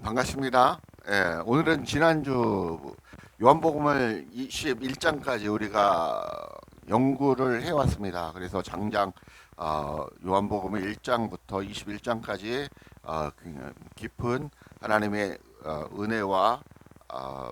반갑습니다. 오늘은 지난주 요한복음을 21장까지 우리가 연구를 해왔습니다. 그래서 장장 요한복음을 1장부터 21장까지 깊은 하나님의 은혜와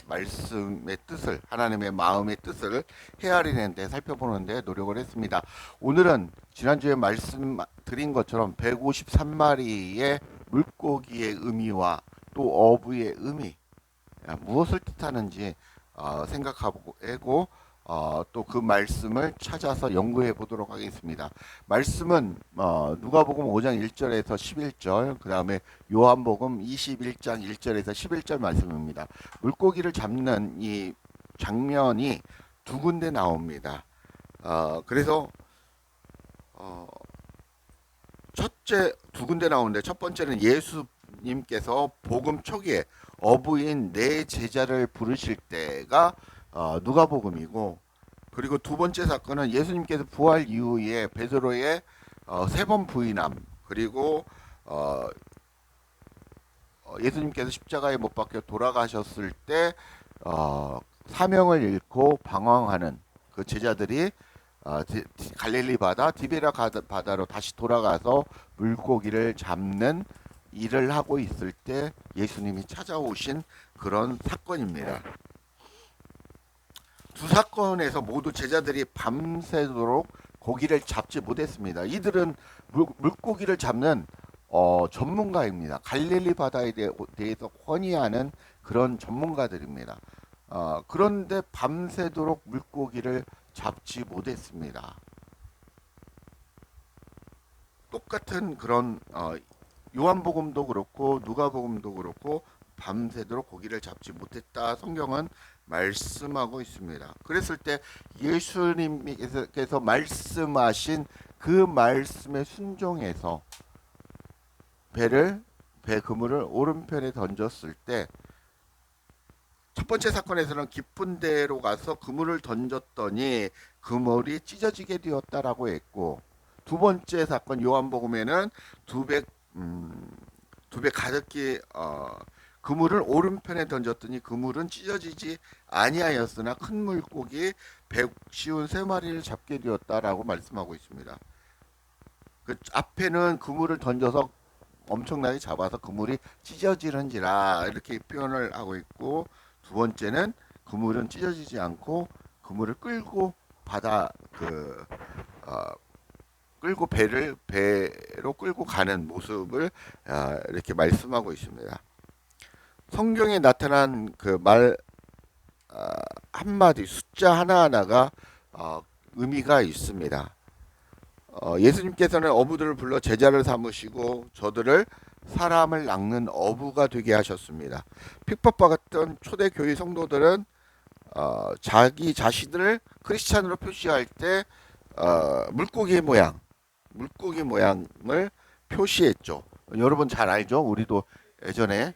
말씀의 뜻을, 하나님의 마음의 뜻을 헤아리는데 살펴보는데 노력을 했습니다. 오늘은 지난주에 말씀드린 것처럼 153마리의 물고기의 의미와 또 어부의 의미, 무엇을 뜻하는지 생각하고 또 그 말씀을 찾아서 연구해 보도록 하겠습니다. 말씀은 누가복음 5장 1절에서 11절, 그 다음에 요한복음 21장 1절에서 11절 말씀입니다. 물고기를 잡는 이 장면이 두 군데 나옵니다. 그래서 첫째 두 군데 나오는데, 첫 번째는 예수님께서 복음 초기에 어부인 네 제자를 부르실 때가 누가복음이고, 그리고 두 번째 사건은 예수님께서 부활 이후에 베드로의 세 번 부인함, 그리고 예수님께서 십자가에 못 박혀 돌아가셨을 때 사명을 잃고 방황하는 그 제자들이 갈릴리 바다, 디베라 바다로 다시 돌아가서 물고기를 잡는 일을 하고 있을 때 예수님이 찾아오신 그런 사건입니다. 두 사건에서 모두 제자들이 밤새도록 고기를 잡지 못했습니다. 이들은 물고기를 잡는 전문가입니다. 갈릴리 바다에 대해서 권위하는 그런 전문가들입니다. 그런데 밤새도록 물고기를 잡지 못했습니다. 똑같은 그런 요한복음도 그렇고 누가복음도 그렇고 밤새도록 고기를 잡지 못했다, 성경은 말씀하고 있습니다. 그랬을 때 예수님께서 말씀하신 그 말씀에 순종해서 배 그물을 오른편에 던졌을 때, 첫 번째 사건에서는 깊은 데로 가서 그물을 던졌더니 그물이 찢어지게 되었다라고 했고, 두 번째 사건 요한복음에는 두 배 가득히 그물을 오른편에 던졌더니 그물은 찢어지지 아니하였으나 큰 물고기 153마리를 잡게 되었다라고 말씀하고 있습니다. 그 앞에는 그물을 던져서 엄청나게 잡아서 그물이 찢어지는지라 이렇게 표현을 하고 있고, 두 번째는 그물은 찢어지지 않고 그물을 끌고 끌고 배로 끌고 가는 모습을 이렇게 말씀하고 있습니다. 성경에 나타난 그 말 한마디, 숫자 하나하나가 의미가 있습니다. 예수님께서는 어부들을 불러 제자를 삼으시고 저들을 사람을 낚는 어부가 되게 하셨습니다. 핍박받았던 초대교회 성도들은 자기 자신을 크리스찬으로 표시할 때 물고기 모양을 표시했죠. 여러분 잘 알죠? 우리도 예전에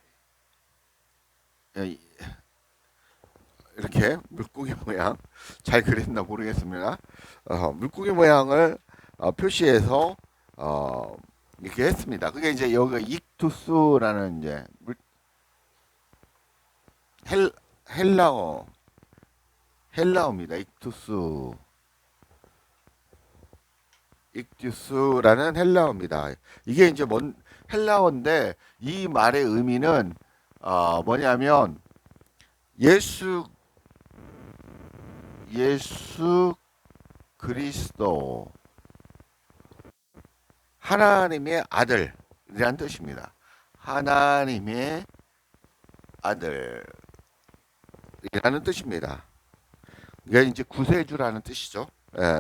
이렇게 물고기 모양, 잘 그렸나 모르겠습니다. 물고기 모양을 표시해서 이렇게 했습니다. 그게 이제 여기가 익투스라는 이제 헬라어입니다. 익투스라는 헬라어입니다. 이게 이제 헬라어인데, 이 말의 의미는 뭐냐면 예수 그리스도, 하나님의 아들이란 뜻입니다. 하나님의 아들이라는 뜻입니다. 이게 이제 구세주라는 뜻이죠.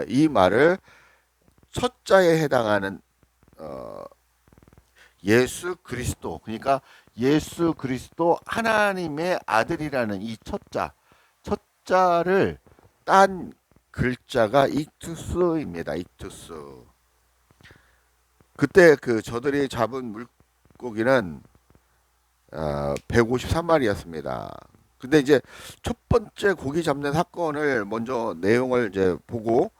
이 말을 첫자에 해당하는 예수 그리스도, 그러니까 예수 그리스도 하나님의 아들이라는 이 첫자를 딴 글자가 익투스입니다. 익투스. 그때 저들이 잡은 물고기는 153마리였습니다. 근데 이제 첫 번째 고기 잡는 사건을 먼저 내용을 보고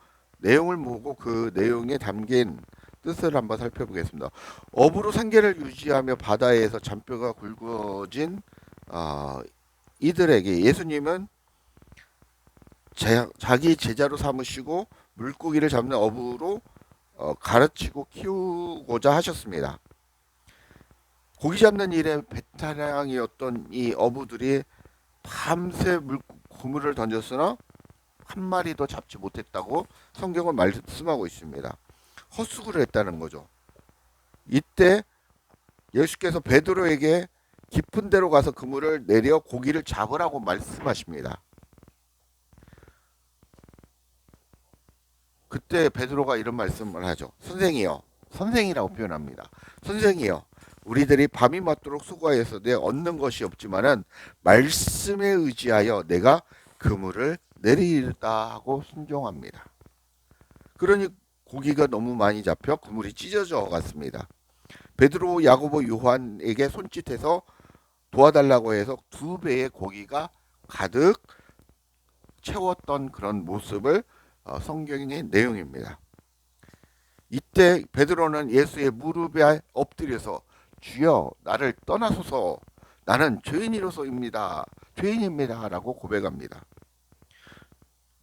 그 내용에 담긴 뜻을 한번 살펴보겠습니다. 어부로 생계를 유지하며 바다에서 잔뼈가 굵어진 이들에게 예수님은 자기 제자로 삼으시고 물고기를 잡는 어부로 가르치고 키우고자 하셨습니다. 고기 잡는 일에 배타량이었던 이 어부들이 밤새 그물을 던졌으나 한 마리도 잡지 못했다고 성경은 말씀하고 있습니다. 헛수고를 했다는 거죠. 이때 예수께서 베드로에게 깊은 데로 가서 그물을 내려 고기를 잡으라고 말씀하십니다. 그때 베드로가 이런 말씀을 하죠. 선생이여, 선생이라고 표현합니다. 선생이여, 우리들이 밤이 맞도록 수고하였으되 얻는 것이 없지만은 말씀에 의지하여 내가 그물을 내리리다 하고 순종합니다. 그러니 고기가 너무 많이 잡혀 그물이 찢어져 갔습니다. 베드로, 야고보, 요한에게 손짓해서 도와달라고 해서 2배의 고기가 가득 채웠던 그런 모습을 성경의 내용입니다. 이때 베드로는 예수의 무릎에 엎드려서 주여 나를 떠나소서 나는 죄인이로서입니다. 죄인입니다. 라고 고백합니다.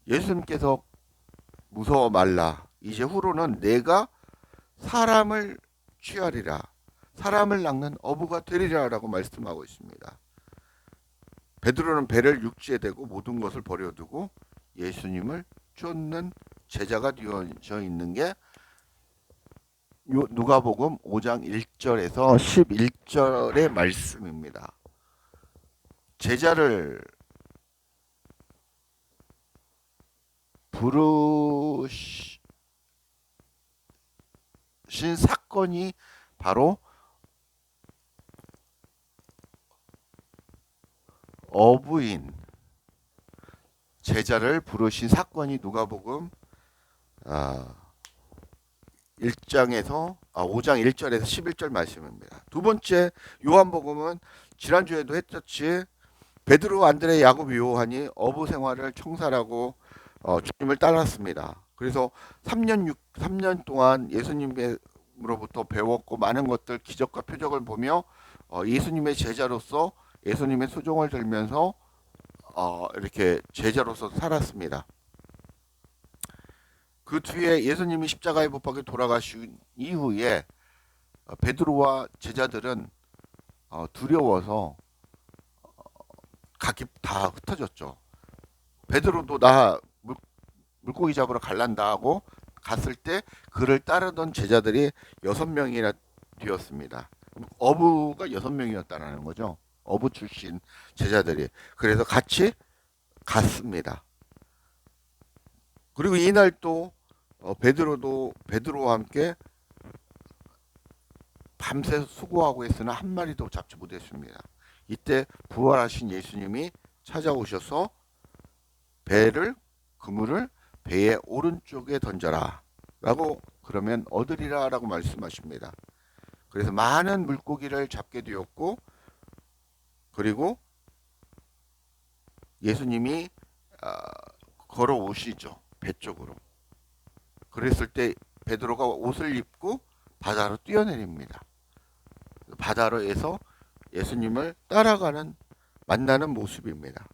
예수님께서 무서워 말라. 이제 후로는 내가 사람을 취하리라. 사람을 낚는 어부가 되리라 라고 말씀하고 있습니다. 베드로는 배를 육지에 대고 모든 것을 버려두고 예수님을 쫓는 제자가 되어져 있는 게 누가복음 5장 1절에서 11절의 말씀입니다. 제자를 부르신 사건이 바로 어부인 제자를 부르신 사건이 누가복음 5장 1절에서 11절 말씀입니다. 두 번째 요한복음은 지난주에도 했듯이 베드로, 안드레, 야곱, 요한이 어부 생활을 청산하고 주님을 따랐습니다. 그래서 3년 동안 예수님으로부터 배웠고 많은 것들 기적과 표적을 보며 예수님의 제자로서 예수님의 수종을 들면서 이렇게 제자로서 살았습니다. 그 뒤에 예수님이 십자가에 못 박혀 돌아가신 이후에 베드로와 제자들은 두려워서 각기 다 흩어졌죠. 베드로도 나 물고기 잡으러 갈란다 하고 갔을 때 그를 따르던 제자들이 6명이나 되었습니다. 어부가 6명이었다는 거죠. 어부 출신 제자들이. 그래서 같이 갔습니다. 그리고 이날 또 베드로와 함께 밤새 수고하고 했으나 한 마리도 잡지 못했습니다. 이때 부활하신 예수님이 찾아오셔서 그물을 배의 오른쪽에 던져라 라고 그러면 얻으리라 라고 말씀하십니다. 그래서 많은 물고기를 잡게 되었고 그리고 예수님이 걸어오시죠. 배 쪽으로. 그랬을 때 베드로가 옷을 입고 바다로 뛰어내립니다. 바다로에서 예수님을 만나는 모습입니다.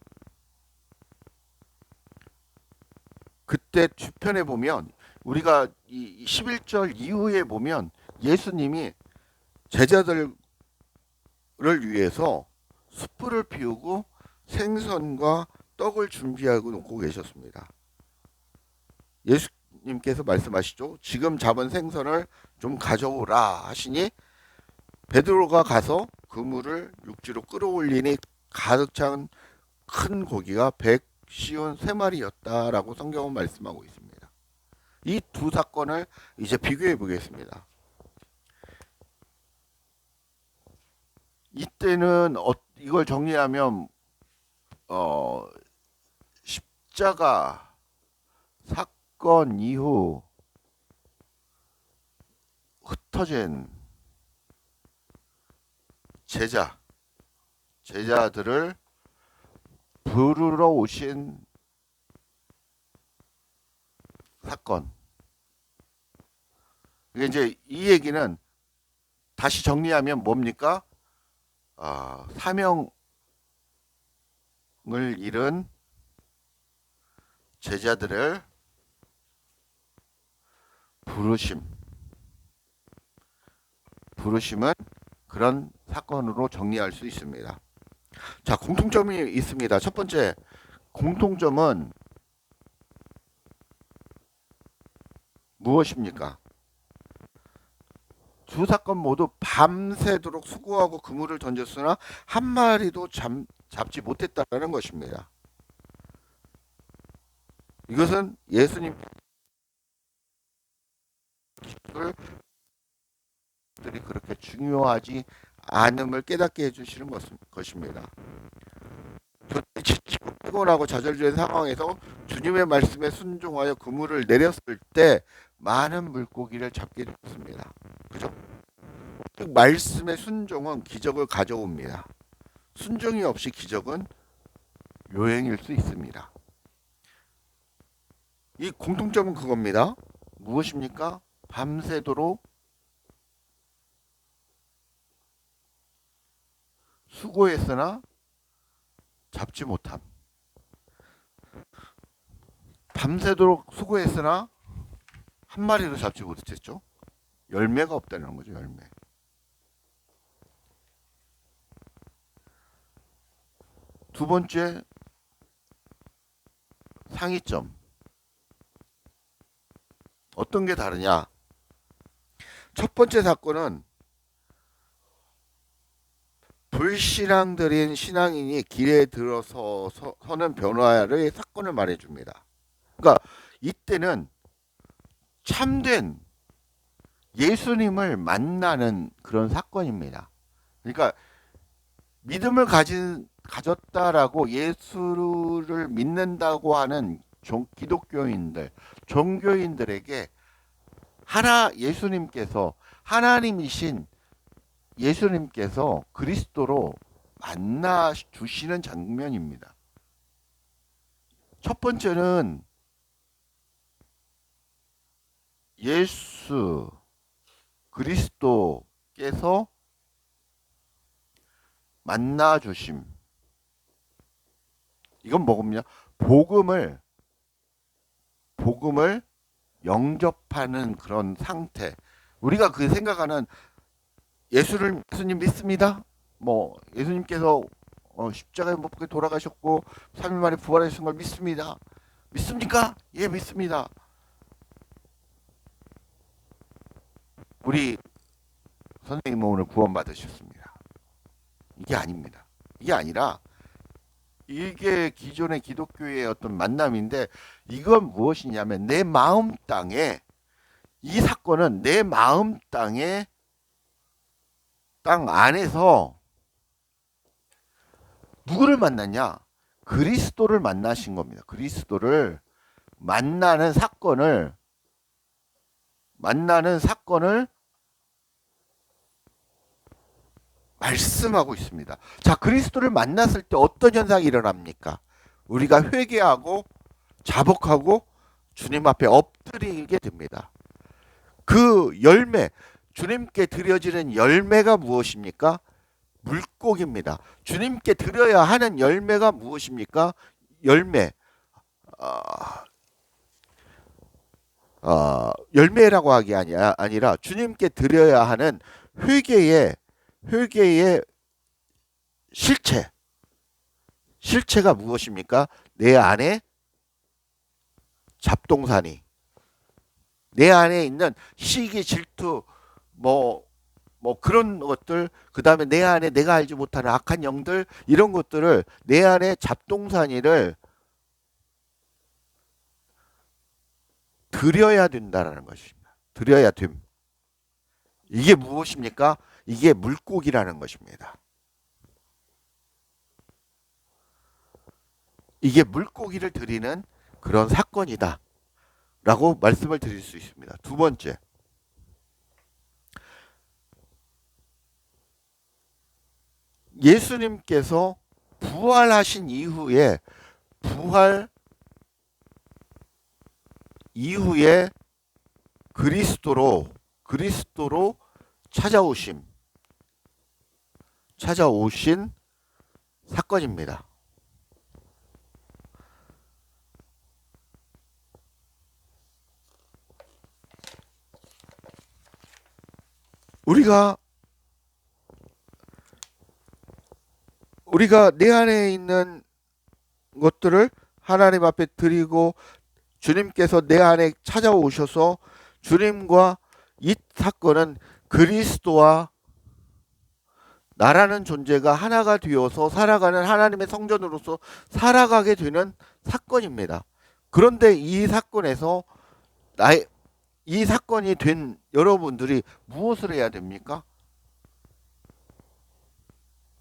그때 뒤편에 보면 우리가 이 11절 이후에 보면 예수님이 제자들을 위해서 숯불을 피우고 생선과 떡을 준비하고 놓고 계셨습니다. 예수님께서 말씀하시죠. 지금 잡은 생선을 좀 가져오라 하시니 베드로가 가서 그물을 육지로 끌어올리니 가득 찬 큰 고기가 153마리였다라고 성경은 말씀하고 있습니다. 이 두 사건을 이제 비교해 보겠습니다. 이때는 이걸 정리하면 십자가 사건 이후 흩어진 제자들을 부르러 오신 사건, 이제 이 얘기는 다시 정리하면 뭡니까? 사명을 잃은 제자들을 부르심은 그런 사건으로 정리할 수 있습니다. 자, 공통점이 있습니다. 첫 번째 공통점은 무엇입니까? 두 사건 모두 밤새도록 수고하고 그물을 던졌으나 한 마리도 잡지 못했다는 것입니다. 이것은 예수님들이 그렇게 중요하지 않음을 깨닫게 해주시는 것입니다. 지치고 피곤하고 좌절된 상황에서 주님의 말씀에 순종하여 그물을 내렸을 때 많은 물고기를 잡게 됐습니다. 그죠? 말씀의 순종은 기적을 가져옵니다. 순종이 없이 기적은 요행일 수 있습니다. 이 공통점은 그겁니다. 무엇입니까? 밤새도록 수고했으나 잡지 못함. 밤새도록 수고했으나 한 마리도 잡지 못했죠. 열매가 없다는 거죠. 열매. 두 번째 상이점. 어떤 게 다르냐? 첫 번째 사건은 불신앙들인 신앙인이 길에 들어서 서는 변화의 사건을 말해줍니다. 그러니까 이때는 참된 예수님을 만나는 그런 사건입니다. 그러니까 믿음을 가졌다라고 예수를 믿는다고 하는 기독교인들, 종교인들에게 예수님께서 하나님이신 예수님께서 그리스도로 만나 주시는 장면입니다. 첫 번째는 예수 그리스도께서 만나 주심. 이건 뭐냐? 복음을 영접하는 그런 상태. 우리가 그 생각하는 예수님 믿습니다. 뭐 예수님께서 십자가에 못 박혀 돌아가셨고 3일 만에 부활하신 걸 믿습니다. 믿습니까? 예, 믿습니다. 우리 선생님은 오늘 구원받으셨습니다. 이게 아닙니다. 이게 아니라 이게 기존의 기독교의 어떤 만남인데 이건 무엇이냐면 내 마음 땅에 이 사건은 내 마음 땅 안에서 누구를 만났냐? 그리스도를 만나신 겁니다. 그리스도를 만나는 사건을 말씀하고 있습니다. 자, 그리스도를 만났을 때 어떤 현상이 일어납니까? 우리가 회개하고 자복하고 주님 앞에 엎드리게 됩니다. 그 열매, 주님께 드려지는 열매가 무엇입니까? 물고기입니다. 주님께 드려야 하는 열매가 무엇입니까? 열매. 열매라고 하기 아니라 주님께 드려야 하는 회개의 실체가 무엇입니까? 내 안에 잡동사니, 내 안에 있는 시기, 질투, 뭐 그런 것들, 그 다음에 내 안에 내가 알지 못하는 악한 영들, 이런 것들을 내 안에 잡동사니를 드려야 된다는 것입니다. 드려야 됨. 이게 무엇입니까? 이게 물고기라는 것입니다. 이게 물고기를 드리는 그런 사건이다 라고 말씀을 드릴 수 있습니다. 두 번째, 예수님께서 부활하신 이후에 그리스도로 그리스도로 찾아오신 사건입니다. 우리가 내 안에 있는 것들을 하나님 앞에 드리고 주님께서 내 안에 찾아오셔서 주님과 이 사건은 그리스도와 나라는 존재가 하나가 되어서 살아가는 하나님의 성전으로서 살아가게 되는 사건입니다. 그런데 이 사건에서 이 사건이 된 여러분들이 무엇을 해야 됩니까?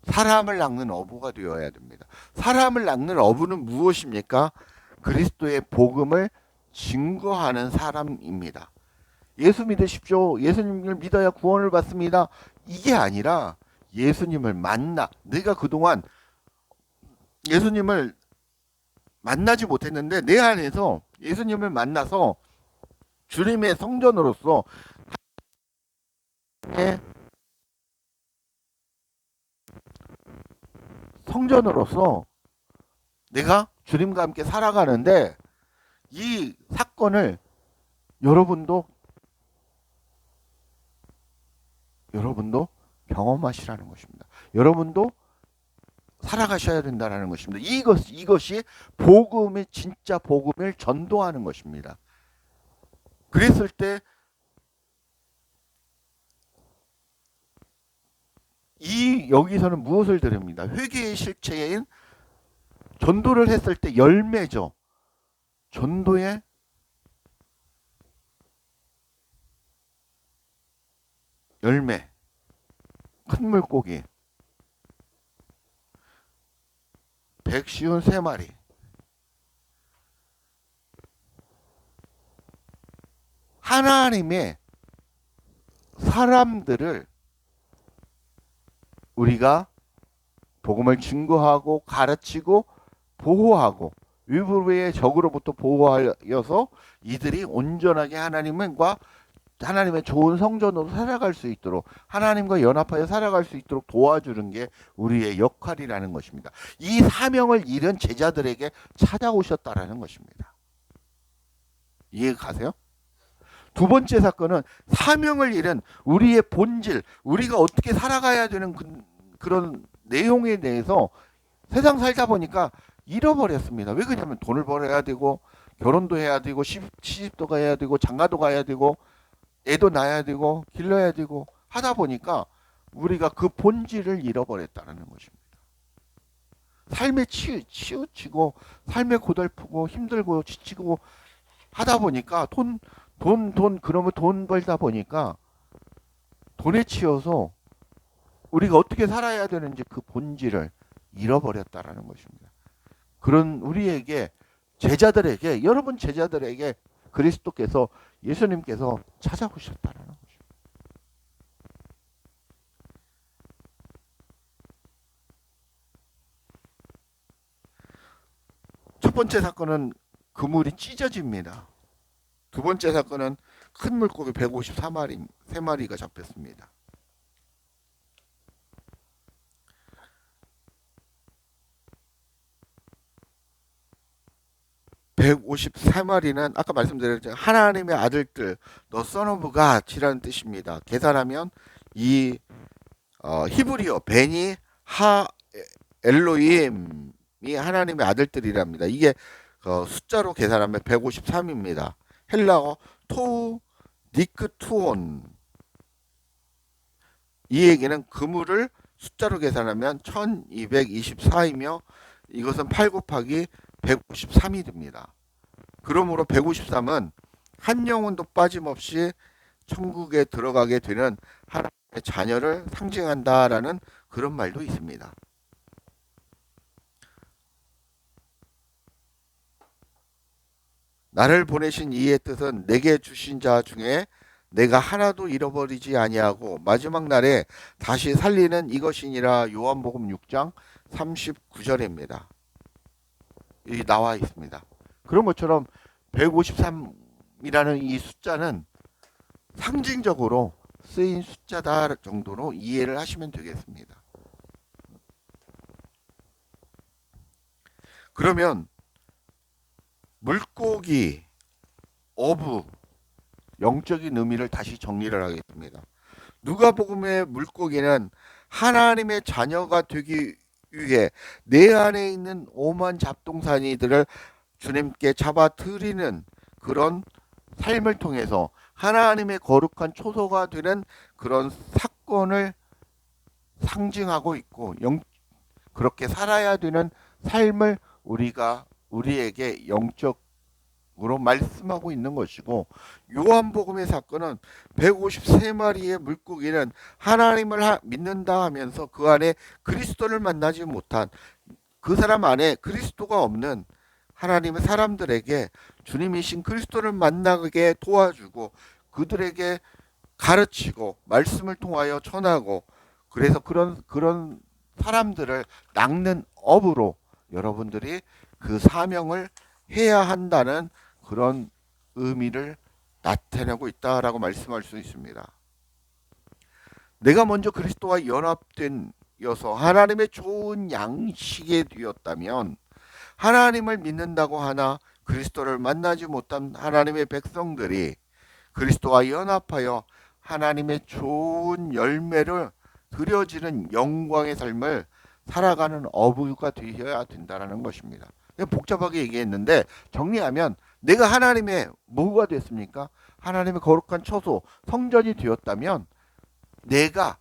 사람을 낚는 어부가 되어야 됩니다. 사람을 낚는 어부는 무엇입니까? 그리스도의 복음을 증거하는 사람입니다. 예수 믿으십시오. 예수님을 믿어야 구원을 받습니다. 이게 아니라 예수님을 내가 그동안 예수님을 만나지 못했는데 내 안에서 예수님을 만나서 주님의 성전으로서 내가 주님과 함께 살아가는데 이 사건을 여러분도 경험하시라는 것입니다. 여러분도 살아가셔야 된다는 것입니다. 이것이 복음의 진짜 복음을 전도하는 것입니다. 그랬을 때 여기서는 무엇을 드립니다. 회개의 실체인 전도를 했을 때 열매죠. 전도의 열매, 큰 물고기 153마리, 하나님의 사람들을 우리가 복음을 증거하고 가르치고 보호하고 위부의 적으로부터 보호하여서 이들이 온전하게 하나님의 좋은 성전으로 살아갈 수 있도록, 하나님과 연합하여 살아갈 수 있도록 도와주는 게 우리의 역할이라는 것입니다. 이 사명을 잃은 제자들에게 찾아오셨다라는 것입니다. 이해가 가세요? 두 번째 사건은 사명을 잃은 우리의 본질, 우리가 어떻게 살아가야 되는 그런 내용에 대해서 세상 살다 보니까 잃어버렸습니다. 왜 그러냐면 돈을 벌어야 되고 결혼도 해야 되고 시집도 가야 되고 장가도 가야 되고 애도 낳아야 되고 길러야 되고 하다 보니까 우리가 그 본질을 잃어버렸다는 것입니다. 삶에 치우치고 삶에 고달프고 힘들고 지치고 하다 보니까 그러면 돈 벌다 보니까 돈에 치여서 우리가 어떻게 살아야 되는지 그 본질을 잃어버렸다라는 것입니다. 그런 우리에게 여러분 제자들에게 그리스도께서 예수님께서 찾아오셨다는 것입니다. 첫 번째 사건은 그물이 찢어집니다. 두 번째 사건은 큰 물고기 153마리가 잡혔습니다. 153마리는 아까 말씀드렸죠. 하나님의 아들들, The Son of God이라는 뜻입니다. 계산하면 이 히브리어 베니 하 엘로힘이 하나님의 아들들이랍니다. 이게 숫자로 계산하면 153입니다. 헬라어 토우 니크투온, 이 얘기는 그물을 숫자로 계산하면 1224이며 이것은 8 곱하기 153이 됩니다. 그러므로 153은 한 영혼도 빠짐없이 천국에 들어가게 되는 하나님의 자녀를 상징한다라는 그런 말도 있습니다. 나를 보내신 이의 뜻은 내게 주신 자 중에 내가 하나도 잃어버리지 아니하고 마지막 날에 다시 살리는 이것이니라. 요한복음 6장 39절입니다. 여기 나와 있습니다. 그런 것처럼 153이라는 이 숫자는 상징적으로 쓰인 숫자다 정도로 이해를 하시면 되겠습니다. 그러면 물고기, 어부, 영적인 의미를 다시 정리를 하겠습니다. 누가복음의 물고기는 하나님의 자녀가 되기 위해 내 안에 있는 오만 잡동사니들을 주님께 잡아 드리는 그런 삶을 통해서 하나님의 거룩한 초소가 되는 그런 사건을 상징하고 있고, 그렇게 살아야 되는 삶을 우리에게 영적으로 말씀하고 있는 것이고, 요한복음의 사건은 153마리의 물고기는 하나님을 믿는다 하면서 그 안에 그리스도를 만나지 못한, 그 사람 안에 그리스도가 없는 하나님의 사람들에게 주님이신 그리스도를 만나게 도와주고 그들에게 가르치고 말씀을 통하여 전하고, 그래서 그런 사람들을 낚는 업으로 여러분들이 그 사명을 해야 한다는 그런 의미를 나타내고 있다라고 말씀할 수 있습니다. 내가 먼저 그리스도와 연합되어서 하나님의 좋은 양식이 되었다면, 하나님을 믿는다고 하나 그리스도를 만나지 못한 하나님의 백성들이 그리스도와 연합하여 하나님의 좋은 열매를 드려지는 영광의 삶을 살아가는 어부가 되어야 된다는 것입니다. 복잡하게 얘기했는데 정리하면, 내가 하나님의 뭐가 됐습니까? 하나님의 거룩한 처소, 성전이 되었다면 내가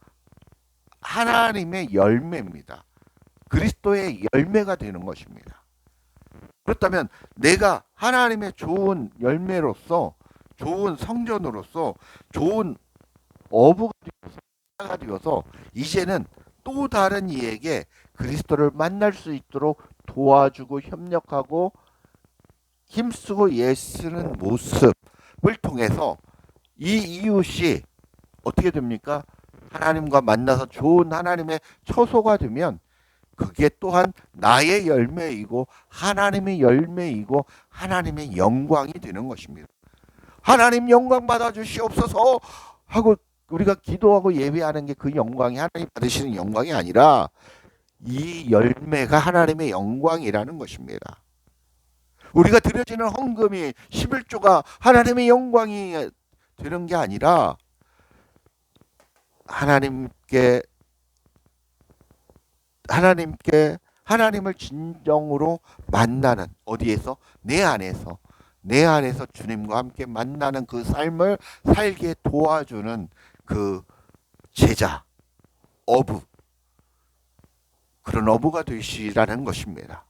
하나님의 열매입니다. 그리스도의 열매가 되는 것입니다. 그렇다면 내가 하나님의 좋은 열매로서, 좋은 성전으로서, 좋은 어부가 되어서 이제는 또 다른 이에게 그리스도를 만날 수 있도록 도와주고 협력하고 힘쓰고 애쓰는 모습을 통해서 이 이웃이 어떻게 됩니까? 하나님과 만나서 좋은 하나님의 처소가 되면 그게 또한 나의 열매이고 하나님의 열매이고 하나님의 영광이 되는 것입니다. 하나님 영광 받아 주시옵소서 하고 우리가 기도하고 예배하는 게 그 영광이 하나님 받으시는 영광이 아니라 이 열매가 하나님의 영광이라는 것입니다. 우리가 드려지는 헌금이 11조가 하나님의 영광이 되는 게 아니라 하나님을 진정으로 만나는, 어디에서? 내 안에서 주님과 함께 만나는 그 삶을 살게 도와주는 그 제자, 어부, 그런 어부가 되시라는 것입니다.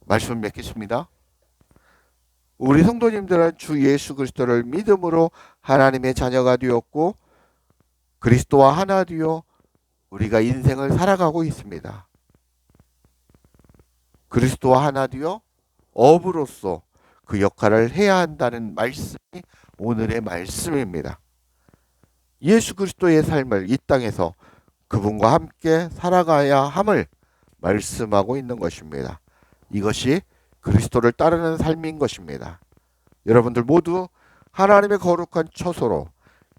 말씀 맺겠습니다. 우리 성도님들은 주 예수 그리스도를 믿음으로 하나님의 자녀가 되었고 그리스도와 하나 되어 우리가 인생을 살아가고 있습니다. 그리스도와 하나 되어 어부로서 그 역할을 해야 한다는 말씀이 오늘의 말씀입니다. 예수 그리스도의 삶을 이 땅에서 그분과 함께 살아가야 함을 말씀하고 있는 것입니다. 이것이 그리스도를 따르는 삶인 것입니다. 여러분들 모두 하나님의 거룩한 처소로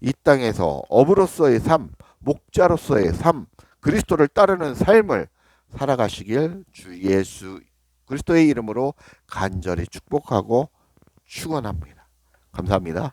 이 땅에서 어부로서의 삶, 목자로서의 삶, 그리스도를 따르는 삶을 살아가시길 주 예수 그리스도의 이름으로 간절히 축복하고 축원합니다. 감사합니다.